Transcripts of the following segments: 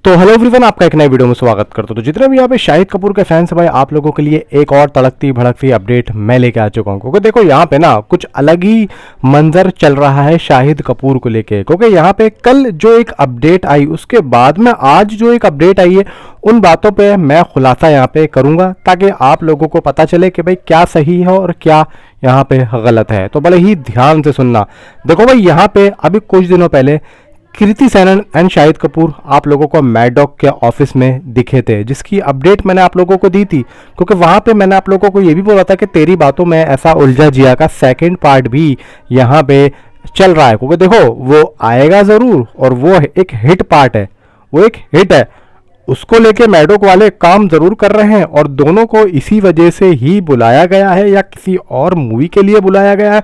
तो hello everyone, आपका एक नए वीडियो में स्वागत करता हूं। तो जितने भी यहाँ पे शाहिद कपूर के फैंस हैं भाई, आप लोगों के लिए एक और तड़कती भड़कती अपडेट मैं लेके आ चुका हूं। क्योंकि देखो यहाँ पे ना कुछ अलग ही मंजर चल रहा है शाहिद कपूर को लेके। क्योंकि यहाँ पे कल जो एक अपडेट आई उसके बाद में आज जो एक अपडेट आई है, उन बातों पे मैं खुलासा यहाँ पे करूंगा ताकि आप लोगों को पता चले कि भाई क्या सही है और क्या यहाँ पे गलत है। तो बड़े ही ध्यान से सुनना। देखो भाई, यहाँ पे अभी कुछ दिनों पहले कृति सेनन एंड शाहिद कपूर आप लोगों को मैड डॉग के ऑफिस में दिखे थे, जिसकी अपडेट मैंने आप लोगों को दी थी। क्योंकि वहां पे मैंने आप लोगों को ये भी बोला था कि तेरी बातों में ऐसा उलझा जिया का सेकंड पार्ट भी यहाँ पे चल रहा है। क्योंकि देखो वो आएगा ज़रूर और वो एक हिट पार्ट है, वो एक हिट है, उसको लेके मैडोक वाले काम जरूर कर रहे हैं। और दोनों को इसी वजह से ही बुलाया गया है या किसी और मूवी के लिए बुलाया गया है,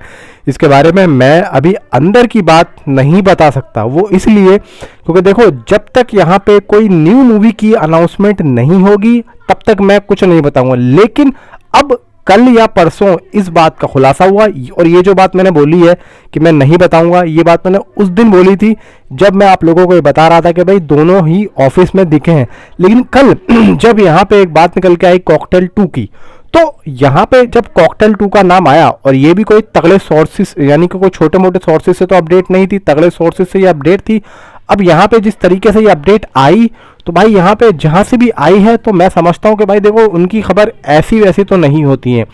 इसके बारे में मैं अभी अंदर की बात नहीं बता सकता। वो इसलिए क्योंकि देखो, जब तक यहाँ पे कोई न्यू मूवी की अनाउंसमेंट नहीं होगी तब तक मैं कुछ नहीं बताऊंगा। लेकिन अब कल या परसों इस बात का खुलासा हुआ। और ये जो बात मैंने बोली है कि मैं नहीं बताऊंगा, ये बात मैंने उस दिन बोली थी जब मैं आप लोगों को ये बता रहा था कि भाई दोनों ही ऑफिस में दिखे हैं। लेकिन कल जब यहाँ पे एक बात निकल के आई कॉकटेल 2 की, तो यहाँ पे जब कॉकटेल 2 का नाम आया, और ये भी कोई तगड़े सोर्सेस यानी कि कोई छोटे मोटे सोर्सेस से तो अपडेट नहीं थी, तगड़े सोर्सेस से ये अपडेट थी। अब यहाँ पे जिस तरीके से ये अपडेट आई, तो भाई यहाँ पे जहाँ से भी आई है तो मैं समझता हूँ कि भाई देखो, उनकी खबर ऐसी वैसी तो नहीं होती है।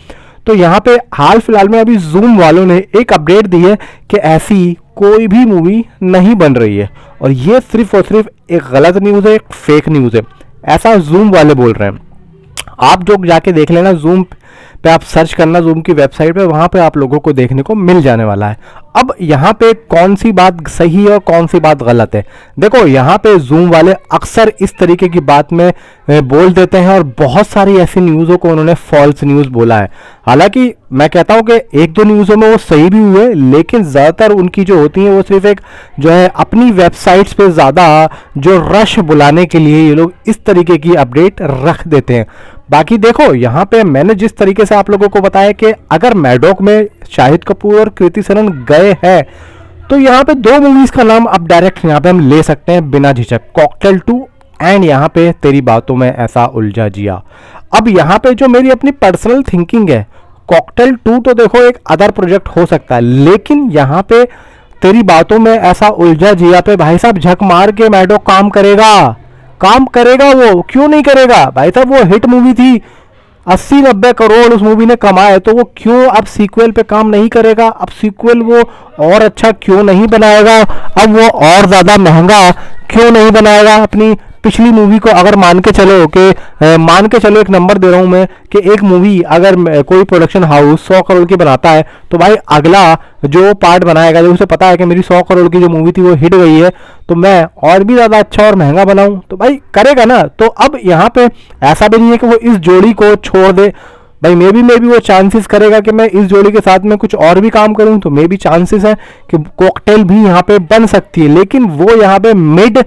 तो यहाँ पे हाल फिलहाल में अभी जूम वालों ने एक अपडेट दी है कि ऐसी कोई भी मूवी नहीं बन रही है, और ये सिर्फ और सिर्फ एक गलत न्यूज़ है, एक फेक न्यूज़ है, ऐसा जूम वाले बोल रहे हैं। आप जो जाके देख लेना, जूम पे आप सर्च करना, जूम की वेबसाइट पे, वहाँ पे आप लोगों को देखने को मिल जाने वाला है। अब यहाँ पे कौन सी बात सही है और कौन सी बात गलत है, देखो यहाँ पे जूम वाले अक्सर इस तरीके की बात में बोल देते हैं, और बहुत सारी ऐसी न्यूज़ों को उन्होंने फॉल्स न्यूज़ बोला है। हालांकि मैं कहता हूँ कि एक दो न्यूज़ों में वो सही भी हुए, लेकिन ज़्यादातर उनकी जो होती हैं वो सिर्फ एक जो है अपनी वेबसाइट्स पे ज़्यादा जो रश बुलाने के लिए ये लोग इस तरीके की अपडेट रख देते हैं। बाकी देखो, यहाँ पे मैंने जिस तरीके से आप लोगों को बताया कि अगर मैडॉक में शाहिद कपूर और कृति सेनन गए हैं, तो यहाँ पे दो मूवीज का नाम अब डायरेक्ट यहाँ पे हम ले सकते हैं बिना झिझक, कॉकटेल 2 एंड यहाँ पे तेरी बातों में ऐसा उलझा जिया। अब यहाँ पे जो मेरी अपनी पर्सनल थिंकिंग है, कॉकटेल 2 तो देखो एक अदर प्रोजेक्ट हो सकता है, लेकिन यहाँ पे तेरी बातों में ऐसा उलझा जिया पे भाई साहब झक मार के मैडॉक काम करेगा, काम करेगा। वो क्यों नहीं करेगा भाई साहब, वो हिट मूवी थी, 80-90 करोड़ उस मूवी ने कमाए, तो वो क्यों अब सीक्वल पे काम नहीं करेगा? अब सीक्वल वो और अच्छा क्यों नहीं बनाएगा? अब वो और ज़्यादा महंगा क्यों नहीं बनाएगा? अपनी पिछली मूवी को अगर मान के चलो कि मान के चलो, एक नंबर दे रहा हूँ मैं, कि एक मूवी अगर कोई प्रोडक्शन हाउस 100 करोड़ की बनाता है, तो भाई अगला जो पार्ट बनाएगा, जब उसे पता है कि मेरी 100 करोड़ की जो मूवी थी वो हिट गई है, तो मैं और भी ज़्यादा अच्छा और महंगा बनाऊँ, तो भाई करेगा ना। तो अब यहाँ पे ऐसा भी नहीं है कि वो इस जोड़ी को छोड़ दे भाई। मे बी वो चांसेस करेगा कि मैं इस जोड़ी के साथ में कुछ और भी काम करूं, तो मे बी चांसेस है कि कॉकटेल भी यहाँ पे बन सकती है। लेकिन वो यहाँ पे मिड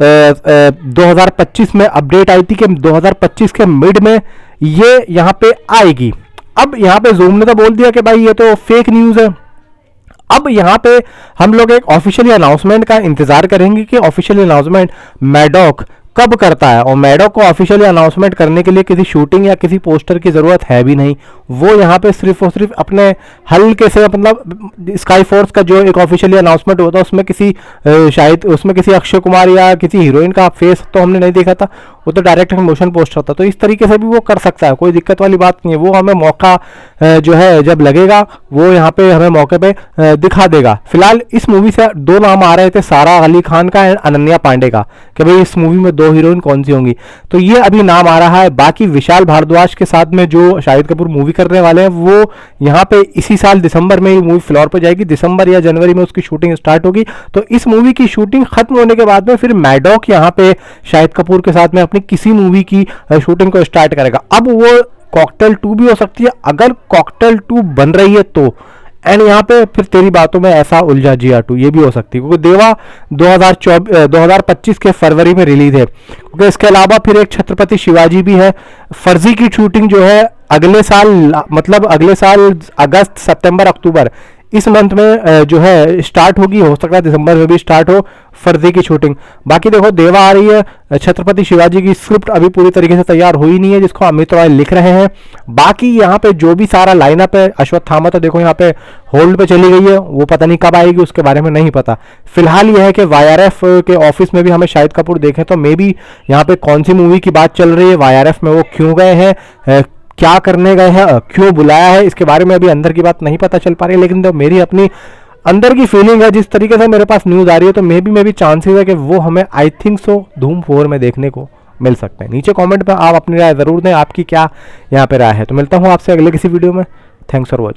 2025 में अपडेट आई थी कि 2025 के मिड में ये यहाँ पे आएगी। अब यहाँ पे जूम ने तो बोल दिया कि भाई ये तो फेक न्यूज़ है। अब यहाँ पे हम लोग एक ऑफिशियली अनाउंसमेंट का इंतजार करेंगे कि ऑफिशियली अनाउंसमेंट मैडॉक कब करता है। और मैडॉक को ऑफिशियली अनाउंसमेंट करने के लिए किसी शूटिंग या किसी पोस्टर की ज़रूरत है भी नहीं। वो यहाँ पे सिर्फ और सिर्फ अपने हल्के से, मतलब स्काई फोर्स का जो एक ऑफिशियली अनाउंसमेंट होता है उसमें किसी शायद उसमें किसी अक्षय कुमार या किसी हीरोइन का फेस तो हमने नहीं देखा था, वो तो डायरेक्ट मोशन पोस्टर था। तो इस तरीके से भी वो कर सकता है, कोई दिक्कत वाली बात नहीं है। वो हमें मौका जो है जब लगेगा वो यहाँ पे हमें मौके पे दिखा देगा। फिलहाल इस मूवी से दो नाम आ रहे थे, सारा अली खान का एंड अनन्या पांडे का, कि भाई इस मूवी में दो हीरोइन कौन सी होंगी, तो ये अभी नाम आ रहा है। बाकी विशाल भारद्वाज के साथ में जो शाहिद कपूर मूवी करने वाले हैं, वो यहाँ पे इसी साल दिसंबर में मूवी फ्लोर पर जाएगी, दिसंबर या जनवरी में उसकी शूटिंग स्टार्ट होगी। तो इस मूवी की शूटिंग खत्म होने के बाद में फिर मैडॉक यहाँ पे शाहिद कपूर के साथ में अपनी किसी मूवी की शूटिंग को स्टार्ट करेगा। अब वो कॉकटेल 2 भी हो सकती है, अगर कॉकटेल 2 बन रही है तो, एंड यहाँ पे फिर तेरी बातों में ऐसा उलझा जिया 2 ये भी हो सकती है, क्योंकि देवा 2025 के फरवरी में रिलीज है। क्योंकि इसके अलावा फिर एक छत्रपति शिवाजी भी है, फर्जी की शूटिंग जो है अगले साल, मतलब अगले साल अगस्त सितंबर अक्टूबर इस मंथ में जो है स्टार्ट होगी, हो सकता है दिसंबर में भी स्टार्ट हो फर्जी की शूटिंग। बाकी देखो देवा आ रही है, छत्रपति शिवाजी की स्क्रिप्ट अभी पूरी तरीके से तैयार हुई नहीं है जिसको अमित रॉय लिख रहे हैं। बाकी यहाँ पे जो भी सारा लाइनअप है, अश्वत्थामा तो देखो यहाँ पे होल्ड पे चली गई है, वो पता नहीं कब आएगी उसके बारे में नहीं पता। फिलहाल यह है कि वाईआरएफ के ऑफिस में भी हमें शाहिद कपूर देखें तो मे बी यहाँ पे कौन सी मूवी की बात चल रही है, वाईआरएफ में वो क्यों गए हैं, क्या करने गए हैं, क्यों बुलाया है, इसके बारे में अभी अंदर की बात नहीं पता चल पा रही है। लेकिन तो मेरी अपनी अंदर की फीलिंग है, जिस तरीके से मेरे पास न्यूज़ आ रही है, तो मे बी चांसेस है कि वो हमें आई थिंक सो धूम 4 में देखने को मिल सकते हैं। नीचे कमेंट पर आप अपनी राय ज़रूर दें, आपकी क्या यहाँ पे राय है। तो मिलता हूँ आपसे अगले किसी वीडियो में। Thanks for watching.